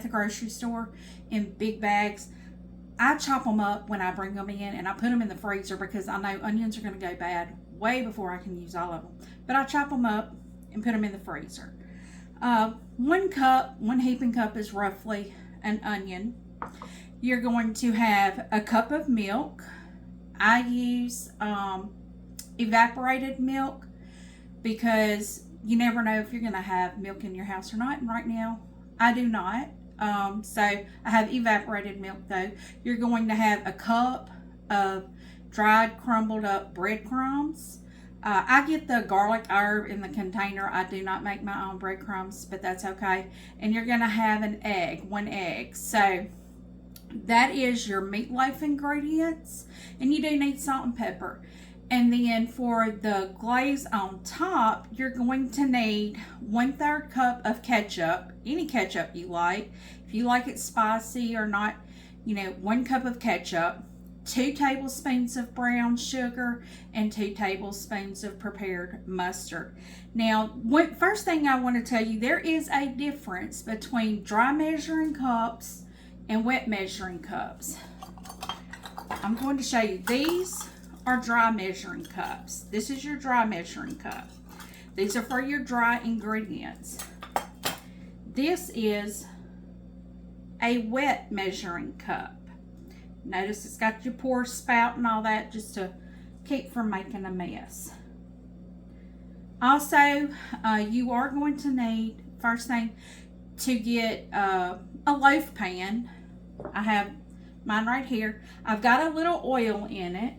at the grocery store in big bags. I chop them up when I bring them in, and I put them in the freezer because I know onions are going to go bad way before I can use all of them. But I chop them up and put them in the freezer. 1 heaping cup is roughly an onion. You're going to have a cup of milk. I use evaporated milk because you never know if you're going to have milk in your house or not. And right now, I do not. So I have evaporated milk though. You're going to have a cup of dried crumbled up breadcrumbs. I get the garlic herb in the container. I do not make my own breadcrumbs, but that's okay. And you're going to have an egg, 1 egg. So that is your meatloaf ingredients. And you do need salt and pepper. And then for the glaze on top, you're going to need 1/3 cup of ketchup, any ketchup you like. If you like it spicy or not, 1 cup of ketchup, 2 tablespoons of brown sugar, and 2 tablespoons of prepared mustard. Now, first thing I want to tell you, there is a difference between dry measuring cups and wet measuring cups. I'm going to show you. These are dry measuring cups. This is your dry measuring cup. These are for your dry ingredients. This is a wet measuring cup. Notice it's got your pour spout and all that just to keep from making a mess. Also, you are going to need, first thing, to get a loaf pan. I have mine right here. I've got a little oil in it.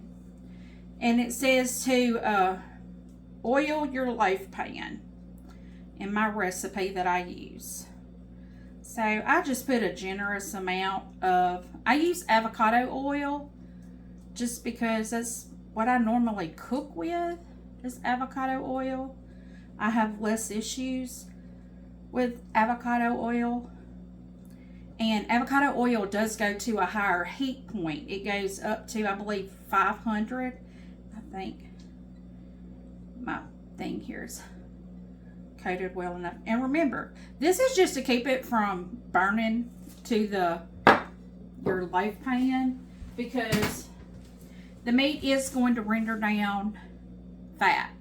And it says to oil your loaf pan in my recipe that I use. So I just put a generous amount of, I use avocado oil just because that's what I normally cook with, is avocado oil. I have less issues with avocado oil. And avocado oil does go to a higher heat point. It goes up to, I believe, 500. I think my thing here is coated well enough. And remember, this is just to keep it from burning to your loaf pan, because the meat is going to render down fat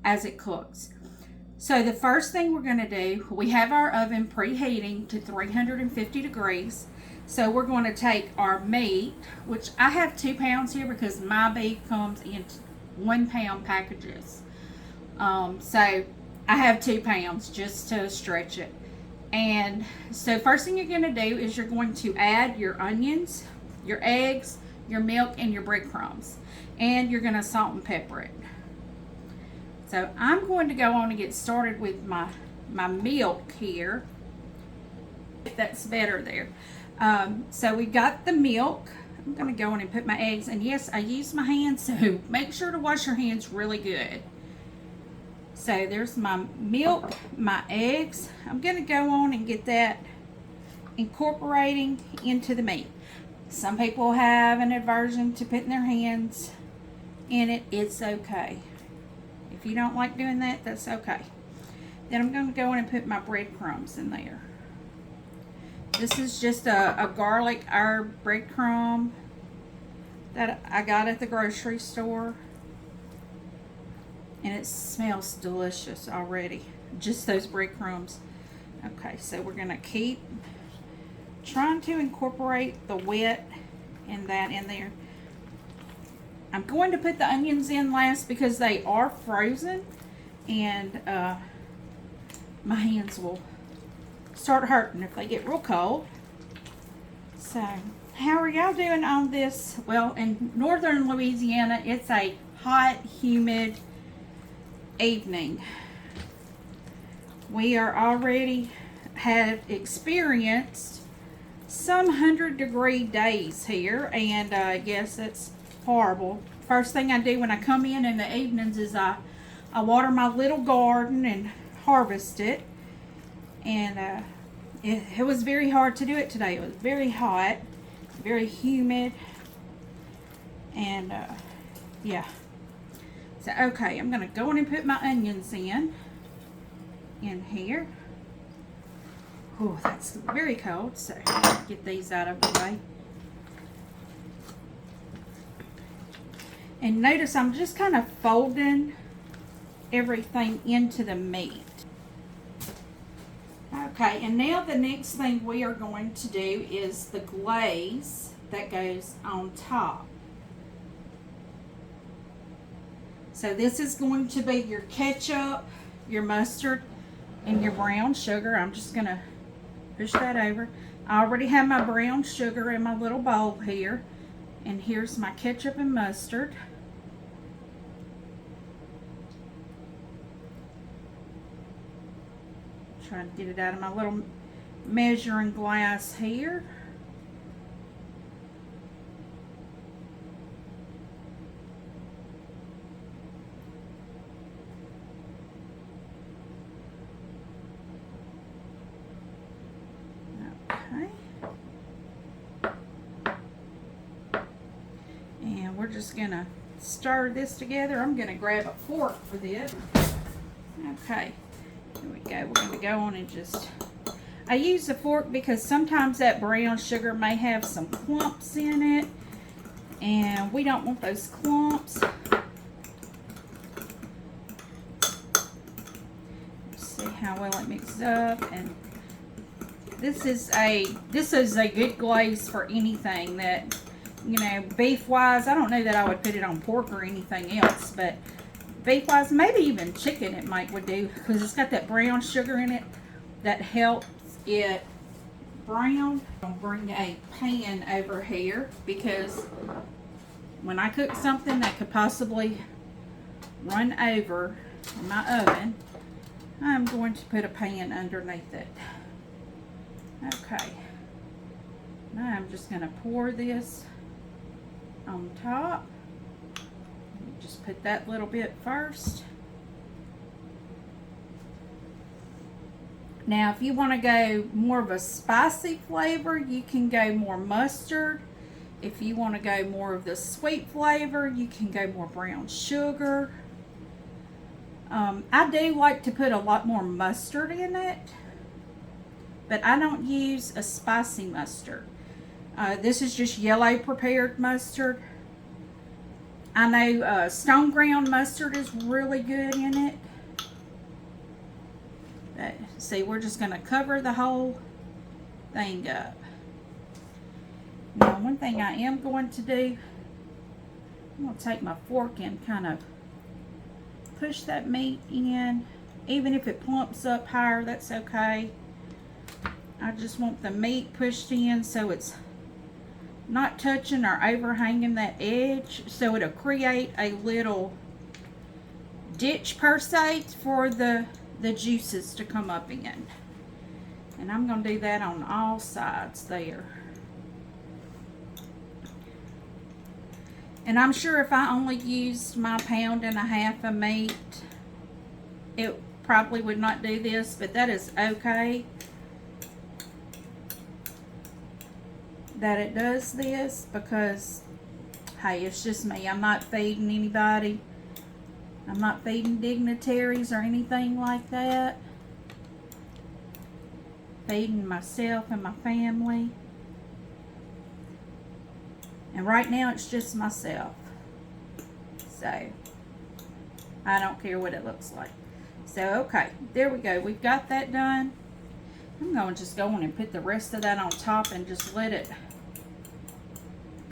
as it cooks. So the first thing we're going to do, we have our oven preheating to 350 degrees. So we're going to take our meat, which I have 2 pounds here because my beef comes in 1 pound packages. So I have 2 pounds just to stretch it. And so first thing you're going to do is you're going to add your onions, your eggs, your milk, and your breadcrumbs. And you're going to salt and pepper it. So I'm going to go on and get started with my milk here. If that's better there. So we got the milk. I'm going to go on and put my eggs. And yes, I use my hands, so make sure to wash your hands really good. So there's my milk, my eggs. I'm going to go on and get that incorporating into the meat. Some people have an aversion to putting their hands in it. It's okay. If you don't like doing that, that's okay. Then I'm going to go in and put my breadcrumbs in there. This is just a garlic herb breadcrumb that I got at the grocery store. And it smells delicious already. Just those breadcrumbs. Okay, so we're going to keep trying to incorporate the wet and that in there. I'm going to put the onions in last because they are frozen. And my hands will start hurting if they get real cold. So, how are y'all doing on this? Well, in northern Louisiana, it's a hot, humid evening. We are already have experienced some 100-degree days here, and yes, it's horrible. First thing I do when I come in the evenings is I water my little garden and harvest it. And it was very hard to do it today. It was very hot, very humid, and yeah. So okay, I'm gonna go in and put my onions in here. Oh, that's very cold, so get these out of the way. And notice I'm just kind of folding everything into the meat. Okay, and now the next thing we are going to do is the glaze that goes on top. So this is going to be your ketchup, your mustard, and your brown sugar. I'm just going to push that over. I already have my brown sugar in my little bowl here. And here's my ketchup and mustard. Trying to get it out of my little measuring glass here. Okay. And we're just gonna stir this together. I'm gonna grab a fork for this. Okay. Here we go. We're going to go on and just... I use a fork because sometimes that brown sugar may have some clumps in it. And we don't want those clumps. Let's see how well it mixes up. And this is a good glaze for anything that, you know, beef-wise. I don't know that I would put it on pork or anything else, but beef-wise, maybe even chicken it would do, because it's got that brown sugar in it that helps it brown. I'll bring a pan over here because when I cook something that could possibly run over in my oven, I'm going to put a pan underneath it. Okay. Now I'm just going to pour this on top. Just put that little bit first. Now, if you want to go more of a spicy flavor, you can go more mustard. If you want to go more of the sweet flavor, you can go more brown sugar. I do like to put a lot more mustard in it, but I don't use a spicy mustard. This is just yellow prepared mustard. I know stone ground mustard is really good in it. But see, we're just going to cover the whole thing up. Now, one thing I am going to do, I'm going to take my fork and kind of push that meat in. Even if it plumps up higher, that's okay. I just want the meat pushed in so it's not touching or overhanging that edge, so it'll create a little ditch per se for the juices to come up in. And I'm going to do that on all sides there. And I'm sure if I only used my 1.5 pounds of meat, it probably would not do this, but that is okay that it does this, because hey, it's just me. I'm not feeding anybody. I'm not feeding dignitaries or anything like that. Feeding myself and my family. And right now it's just myself. So I don't care what it looks like. So okay, there we go. We've got that done. I'm going to just go on and put the rest of that on top and just let it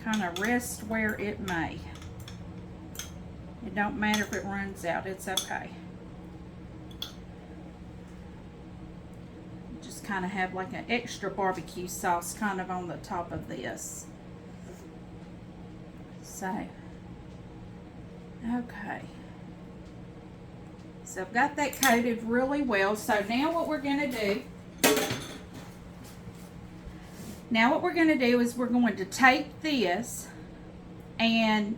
kind of rest where it may. It don't matter if it runs out, it's okay. Just kind of have like an extra barbecue sauce kind of on the top of this. So, okay. So I've got that coated really well. So now what we're going to do, is we're going to take this and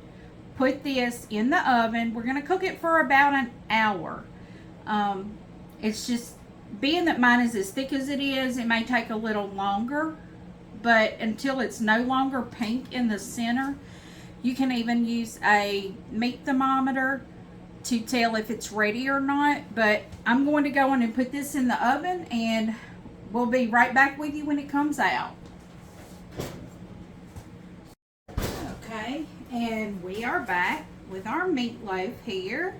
put this in the oven. We're going to cook it for about an hour. It's just, being that mine is as thick as it is, it may take a little longer, but until it's no longer pink in the center. You can even use a meat thermometer to tell if it's ready or not. But I'm going to go in and put this in the oven, and we'll be right back with you when it comes out. Okay, and we are back with our meatloaf here.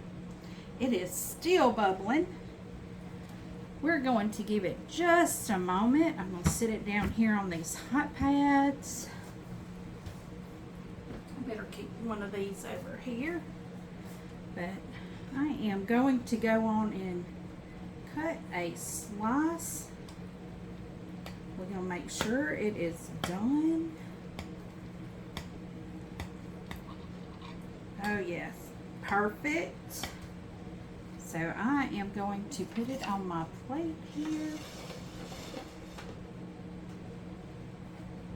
It is still bubbling. We're going to give it just a moment. I'm going to sit it down here on these hot pads. I better keep one of these over here. But I am going to go on and cut a slice. We're going to make sure it is done. Oh yes, perfect. So I am going to put it on my plate here.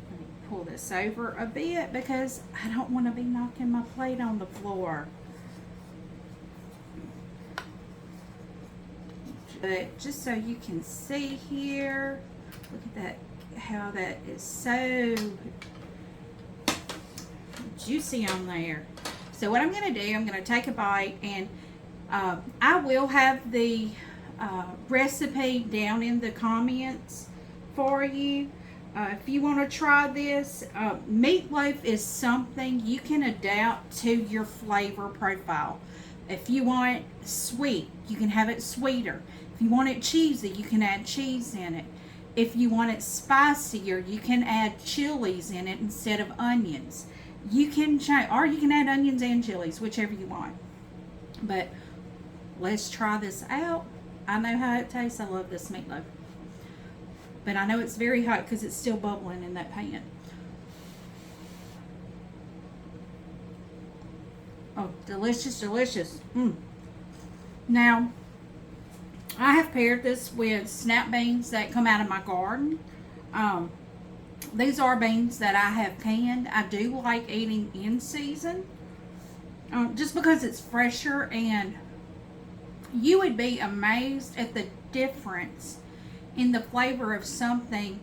Let me pull this over a bit because I don't want to be knocking my plate on the floor. But just so you can see here, look at that, how that is so juicy on there. So what I'm going to do, I'm going to take a bite, and I will have the recipe down in the comments for you. If you want to try this, meatloaf is something you can adapt to your flavor profile. If you want it sweet, you can have it sweeter. If you want it cheesy, you can add cheese in it. If you want it spicier, you can add chilies in it instead of onions. You can change, or you can add onions and chilies, whichever you want. But let's try this out. I know how it tastes. I love this meatloaf. But I know it's very hot because it's still bubbling in that pan. Oh, delicious, delicious. Now, I have paired this with snap beans that come out of my garden. These are beans that I have canned. I do like eating in season, just because it's fresher, and you would be amazed at the difference in the flavor of something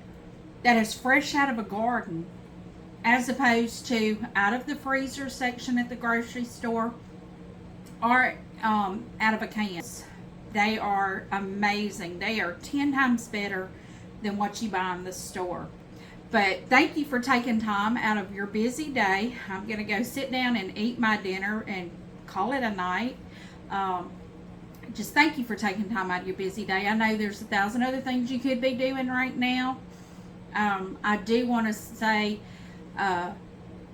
that is fresh out of a garden as opposed to out of the freezer section at the grocery store or out of a can. They are amazing. They are 10 times better than what you buy in the store. But thank you for taking time out of your busy day. I'm going to go sit down and eat my dinner and call it a night. Just thank you for taking time out of your busy day. I know there's 1,000 other things you could be doing right now. I do want to say,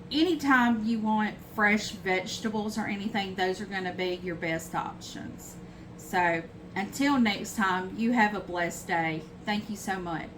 anytime you want fresh vegetables or anything, those are going to be your best options. So until next time, you have a blessed day. Thank you so much.